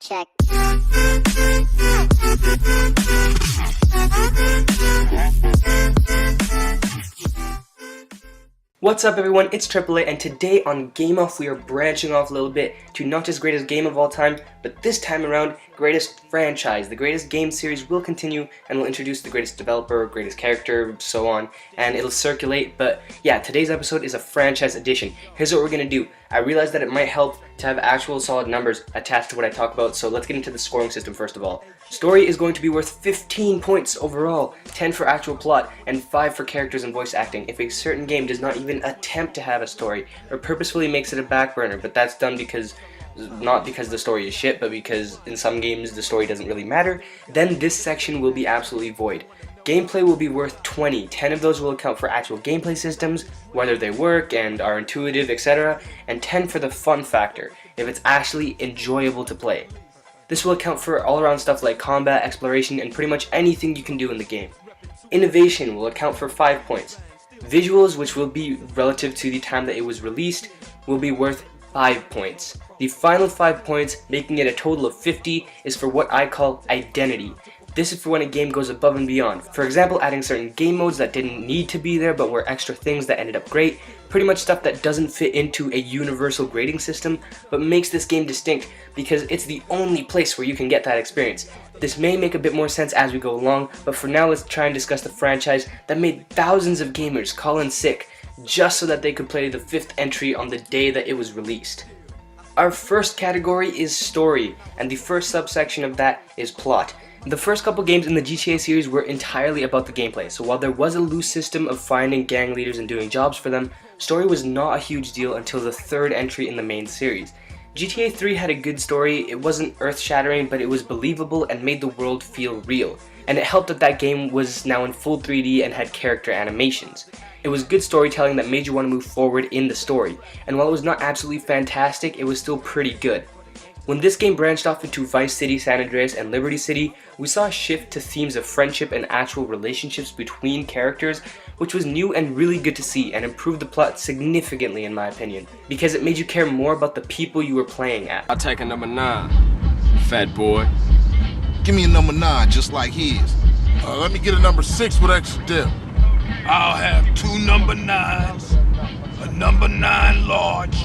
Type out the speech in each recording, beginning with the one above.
check. What's up everyone, it's AAA, and today on Game Off we are branching off a little bit to not just greatest game of all time, but this time around, greatest franchise. The greatest game series will continue, and we'll introduce the greatest developer, greatest character, so on, and it'll circulate. But yeah, today's episode is a franchise edition. Here's what we're gonna do. I realized that it might help to have actual solid numbers attached to what I talk about, so let's get into the scoring system first of all. Story is going to be worth 15 points overall, 10 for actual plot, and 5 for characters and voice acting if a certain game does not even attempt to have a story, or purposefully makes it a back burner, but that's done because, not because the story is shit, but because in some games the story doesn't really matter, then this section will be absolutely void. Gameplay will be worth 20, 10 of those will account for actual gameplay systems, whether they work and are intuitive, etc., and 10 for the fun factor, if it's actually enjoyable to play. This will account for all-around stuff like combat, exploration, and pretty much anything you can do in the game. Innovation will account for 5 points. Visuals, which will be relative to the time that it was released, will be worth 5 points. The final 5 points, making it a total of 50, is for what I call identity. This is for when a game goes above and beyond. For example, adding certain game modes that didn't need to be there but were extra things that ended up great. Pretty much stuff that doesn't fit into a universal grading system, but makes this game distinct because it's the only place where you can get that experience. This may make a bit more sense as we go along, but for now let's try and discuss the franchise that made thousands of gamers call in sick just so that they could play the 5th entry on the day that it was released. Our first category is story, and the first subsection of that is plot. The first couple games in the GTA series were entirely about the gameplay, so while there was a loose system of finding gang leaders and doing jobs for them, story was not a huge deal until the 3rd entry in the main series. GTA 3 had a good story, it wasn't earth-shattering, but it was believable and made the world feel real. And it helped that that game was now in full 3D and had character animations. It was good storytelling that made you want to move forward in the story, and while it was not absolutely fantastic, it was still pretty good. When this game branched off into Vice City, San Andreas, and Liberty City, we saw a shift to themes of friendship and actual relationships between characters, which was new and really good to see and improved the plot significantly in my opinion, because it made you care more about the people you were playing as. I'll take a number 9, fat boy. Give me a number 9 just like his. Let me get a number 6 with extra dip. I'll have 2 number 9s, a number 9 large,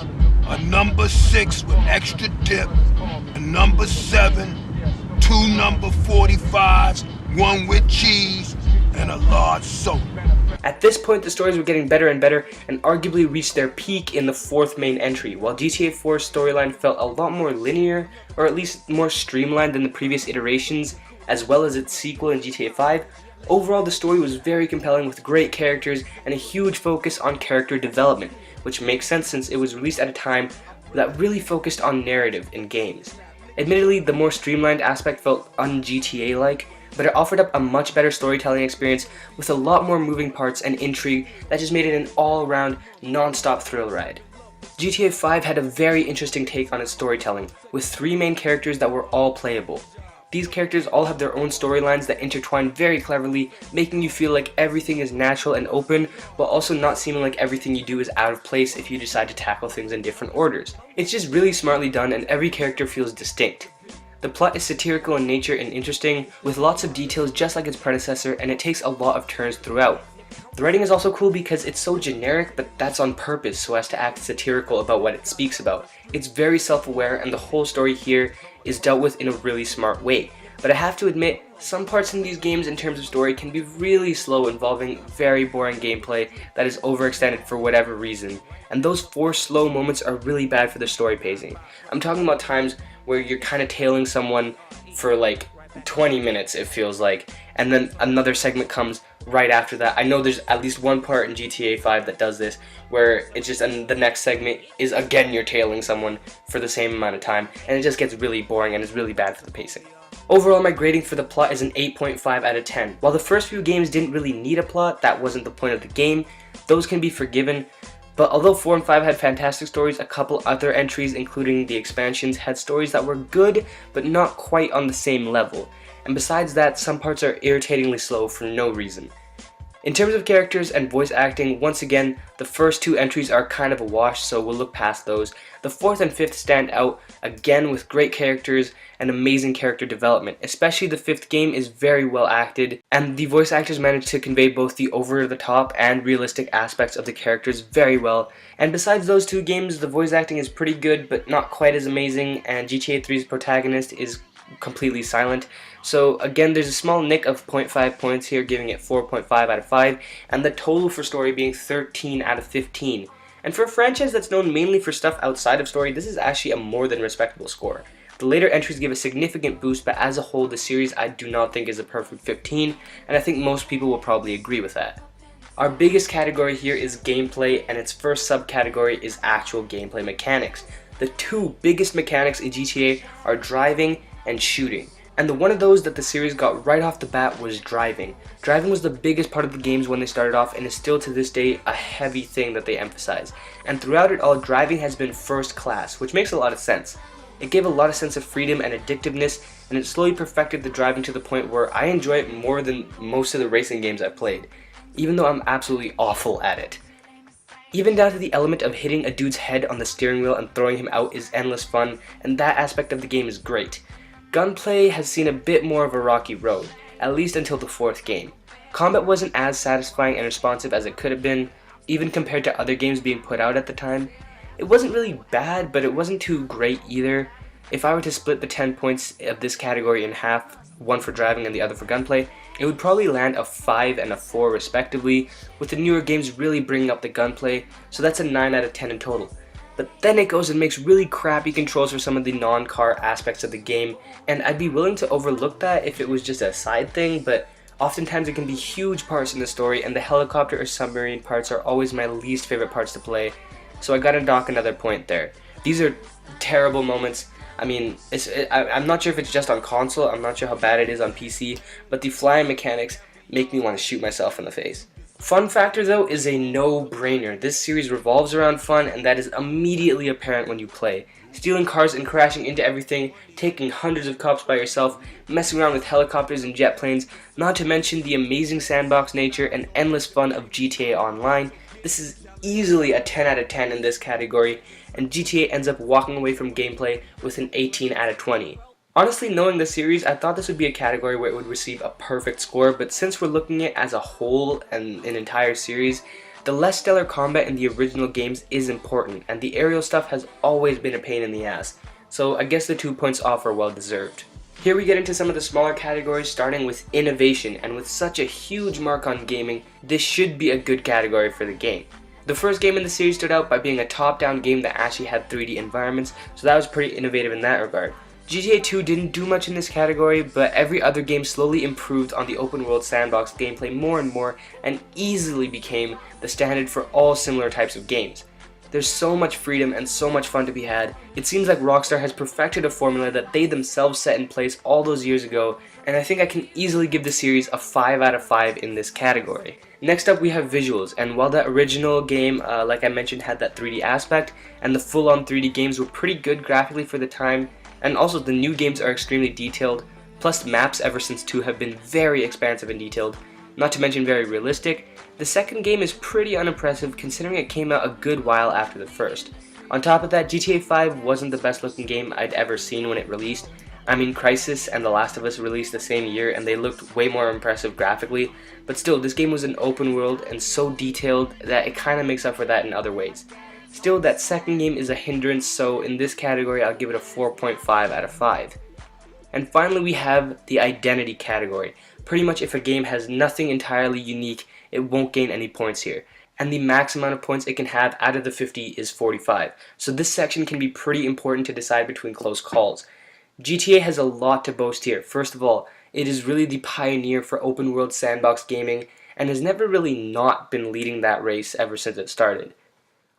a number 6 with extra dip, a number 7, 2 number 45s, 1 with cheese, and a large soda. At this point, the stories were getting better and better, and arguably reached their peak in the 4th main entry, while GTA 4's storyline felt a lot more linear, or at least more streamlined than the previous iterations, as well as its sequel in GTA 5. Overall, the story was very compelling with great characters and a huge focus on character development, which makes sense since it was released at a time that really focused on narrative in games. Admittedly, the more streamlined aspect felt un-GTA-like, but it offered up a much better storytelling experience with a lot more moving parts and intrigue that just made it an all-around, non-stop thrill ride. GTA 5 had a very interesting take on its storytelling, with 3 main characters that were all playable. These characters all have their own storylines that intertwine very cleverly, making you feel like everything is natural and open, while also not seeming like everything you do is out of place if you decide to tackle things in different orders. It's just really smartly done, and every character feels distinct. The plot is satirical in nature and interesting, with lots of details just like its predecessor, and it takes a lot of turns throughout. The writing is also cool because it's so generic, but that's on purpose so as to act satirical about what it speaks about. It's very self-aware, and the whole story here is dealt with in a really smart way. But I have to admit, some parts in these games in terms of story can be really slow, involving very boring gameplay that is overextended for whatever reason. And those 4 slow moments are really bad for the story pacing. I'm talking about times where you're kind of tailing someone for like 20 minutes it feels like, and then another segment comes right after that. I know there's at least one part in GTA 5 that does this, where it's just, and the next segment is again you're tailing someone for the same amount of time, and it just gets really boring and it's really bad for the pacing. Overall, my grading for the plot is an 8.5 out of 10. While the first few games didn't really need a plot, that wasn't the point of the game, those can be forgiven. But although 4 and 5 had fantastic stories, a couple other entries, including the expansions, had stories that were good, but not quite on the same level. And besides that, some parts are irritatingly slow for no reason. In terms of characters and voice acting, once again, the first two entries are kind of a wash, so we'll look past those. The fourth and fifth stand out, again with great characters and amazing character development. Especially the fifth game is very well acted, and the voice actors managed to convey both the over-the-top and realistic aspects of the characters very well. And besides those two games, the voice acting is pretty good, but not quite as amazing, and GTA 3's protagonist is completely silent. So again, there's a small nick of 0.5 points here, giving it 4.5 out of 5, and the total for story being 13 out of 15. And for a franchise that's known mainly for stuff outside of story, this is actually a more than respectable score. The later entries give a significant boost, but as a whole, the series I do not think is a perfect 15, and I think most people will probably agree with that. Our biggest category here is gameplay, and its first subcategory is actual gameplay mechanics. The two biggest mechanics in GTA are driving and shooting. And the one of those that the series got right off the bat was driving. Driving was the biggest part of the games when they started off, and is still to this day a heavy thing that they emphasize. And throughout it all, driving has been first class, which makes a lot of sense. It gave a lot of sense of freedom and addictiveness, and it slowly perfected the driving to the point where I enjoy it more than most of the racing games I've played, even though I'm absolutely awful at it. Even down to the element of hitting a dude's head on the steering wheel and throwing him out is endless fun, and that aspect of the game is great. Gunplay has seen a bit more of a rocky road, at least until the fourth game. Combat wasn't as satisfying and responsive as it could have been, even compared to other games being put out at the time. It wasn't really bad, but it wasn't too great either. If I were to split the 10 points of this category in half, one for driving and the other for gunplay, it would probably land a 5 and a 4 respectively, with the newer games really bringing up the gunplay, so that's a 9 out of 10 in total. But then it goes and makes really crappy controls for some of the non-car aspects of the game, and I'd be willing to overlook that if it was just a side thing, but oftentimes it can be huge parts in the story, and the helicopter or submarine parts are always my least favorite parts to play, so I gotta dock another point there. These are terrible moments. I mean, I'm not sure if it's just on console, I'm not sure how bad it is on PC, but the flying mechanics make me want to shoot myself in the face. Fun factor though is a no-brainer. This series revolves around fun, and that is immediately apparent when you play. Stealing cars and crashing into everything, taking hundreds of cops by yourself, messing around with helicopters and jet planes, not to mention the amazing sandbox nature and endless fun of GTA Online. This is easily a 10 out of 10 in this category, and GTA ends up walking away from gameplay with an 18 out of 20. Honestly, knowing the series, I thought this would be a category where it would receive a perfect score, but since we're looking at it as a whole and an entire series, the less stellar combat in the original games is important, and the aerial stuff has always been a pain in the ass, so I guess the 2 points off are well deserved. Here we get into some of the smaller categories, starting with innovation, and with such a huge mark on gaming, this should be a good category for the game. The first game in the series stood out by being a top-down game that actually had 3D environments, so that was pretty innovative in that regard. GTA 2 didn't do much in this category, but every other game slowly improved on the open world sandbox gameplay more and more, and easily became the standard for all similar types of games. There's so much freedom and so much fun to be had. It seems like Rockstar has perfected a formula that they themselves set in place all those years ago, and I think I can easily give the series a 5 out of 5 in this category. Next up we have visuals, and while that original game, like I mentioned, had that 3D aspect, and the full-on 3D games were pretty good graphically for the time, and also the new games are extremely detailed, plus maps ever since 2 have been very expansive and detailed, not to mention very realistic, the second game is pretty unimpressive considering it came out a good while after the first. On top of that, GTA 5 wasn't the best looking game I'd ever seen when it released. I mean, Crysis and The Last of Us released the same year and they looked way more impressive graphically, but still, this game was an open world and so detailed that it kinda makes up for that in other ways. Still, that second game is a hindrance, so in this category I'll give it a 4.5 out of 5. And finally we have the identity category. Pretty much if a game has nothing entirely unique, it won't gain any points here. And the max amount of points it can have out of the 50 is 45. So this section can be pretty important to decide between close calls. GTA has a lot to boast here. First of all, it is really the pioneer for open world sandbox gaming and has never really not been leading that race ever since it started.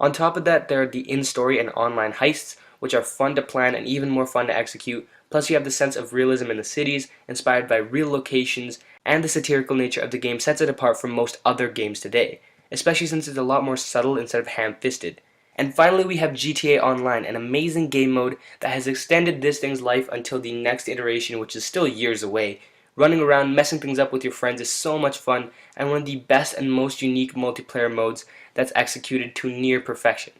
On top of that, there are the in-story and online heists, which are fun to plan and even more fun to execute, plus you have the sense of realism in the cities, inspired by real locations, and the satirical nature of the game sets it apart from most other games today, especially since it's a lot more subtle instead of ham-fisted. And finally we have GTA Online, an amazing game mode that has extended this thing's life until the next iteration, which is still years away. Running around, messing things up with your friends is so much fun, and one of the best and most unique multiplayer modes that's executed to near perfection.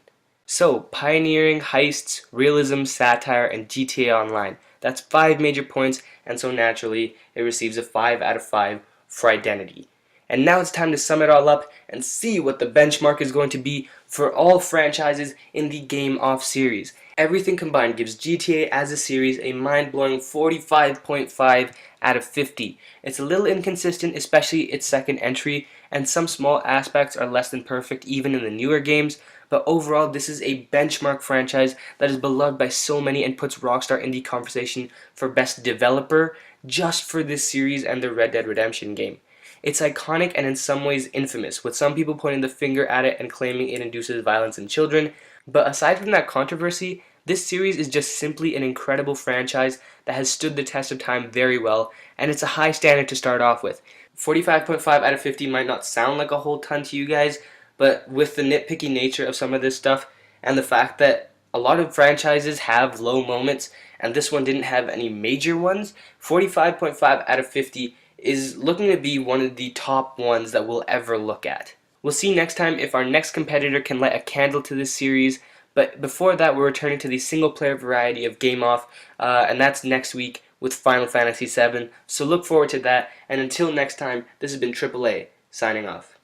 So, pioneering heists, realism, satire, and GTA Online. That's 5 major points, and so naturally, it receives a 5 out of 5 for Identity. And now it's time to sum it all up and see what the benchmark is going to be for all franchises in the Game Off series. Everything combined gives GTA as a series a mind-blowing 45.5 out of 50. It's a little inconsistent, especially its second entry, and some small aspects are less than perfect even in the newer games, but overall this is a benchmark franchise that is beloved by so many and puts Rockstar in the conversation for best developer just for this series and the Red Dead Redemption game. It's iconic and in some ways infamous, with some people pointing the finger at it and claiming it induces violence in children, but aside from that controversy, this series is just simply an incredible franchise that has stood the test of time very well, and it's a high standard to start off with. 45.5 out of 50 might not sound like a whole ton to you guys, but with the nitpicky nature of some of this stuff, and the fact that a lot of franchises have low moments, and this one didn't have any major ones, 45.5 out of 50 is looking to be one of the top ones that we'll ever look at. We'll see next time if our next competitor can light a candle to this series, but before that we're returning to the single player variety of Game Off, and that's next week with Final Fantasy VII, so look forward to that, and until next time, this has been AAA, signing off.